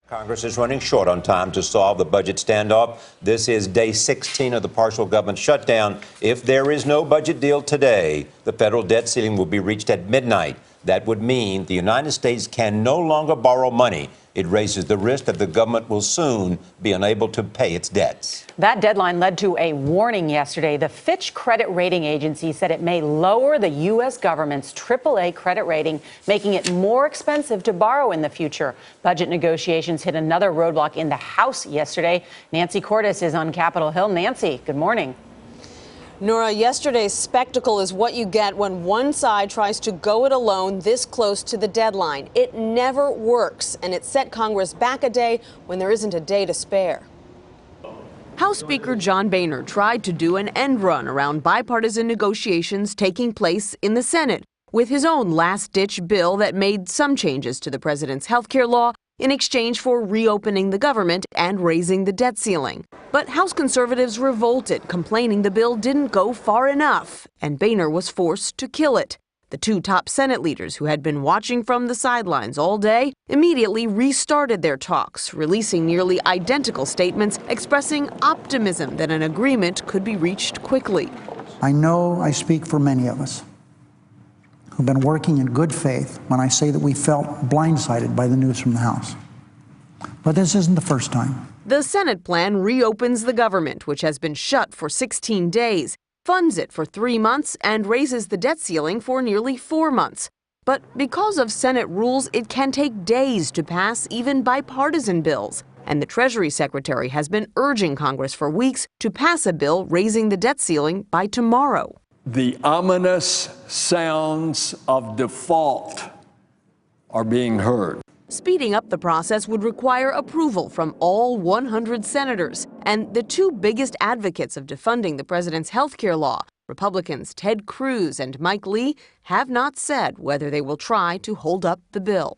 Congress is running short on time to solve the budget standoff. This is day 16 of the partial government shutdown. If there is no budget deal today, the federal debt ceiling will be reached at midnight. That would mean the United States can no longer borrow money. It raises the risk that the government will soon be unable to pay its debts. That deadline led to a warning yesterday. The Fitch credit rating agency said it may lower the U.S. government's AAA credit rating, making it more expensive to borrow in the future. Budget negotiations hit another roadblock in the House yesterday. Nancy Cordes is on Capitol Hill. Nancy, good morning. Nora, yesterday's spectacle is what you get when one side tries to go it alone this close to the deadline. It never works, and it set Congress back a day when there isn't a day to spare. House Speaker John Boehner tried to do an end run around bipartisan negotiations taking place in the Senate with his own last-ditch bill that made some changes to the president's health care law in exchange for reopening the government and raising the debt ceiling. But House conservatives revolted, complaining the bill didn't go far enough, and Boehner was forced to kill it. The two top Senate leaders, who had been watching from the sidelines all day, immediately restarted their talks, releasing nearly identical statements expressing optimism that an agreement could be reached quickly. I know I speak for many of us who've been working in good faith when I say that we felt blindsided by the news from the House. But this isn't the first time. The Senate plan reopens the government, which has been shut for 16 days, funds it for 3 months, and raises the debt ceiling for nearly 4 months. But because of Senate rules, it can take days to pass even bipartisan bills. And the Treasury Secretary has been urging Congress for weeks to pass a bill raising the debt ceiling by tomorrow. The ominous sounds of default are being heard. Speeding up the process would require approval from all 100 senators. And the two biggest advocates of defunding the president's health care law, Republicans Ted Cruz and Mike Lee, have not said whether they will try to hold up the bill.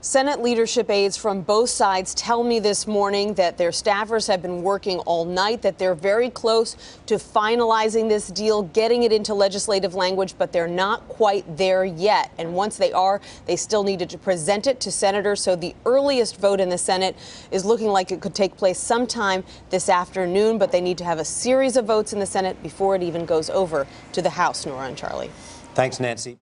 Senate leadership aides from both sides tell me this morning that their staffers have been working all night, that they're very close to finalizing this deal, getting it into legislative language, but they're not quite there yet. And once they are, they still needed to present it to senators. So the earliest vote in the Senate is looking like it could take place sometime this afternoon, but they need to have a series of votes in the Senate before it even goes over to the House. Nora and Charlie. Thanks, Nancy.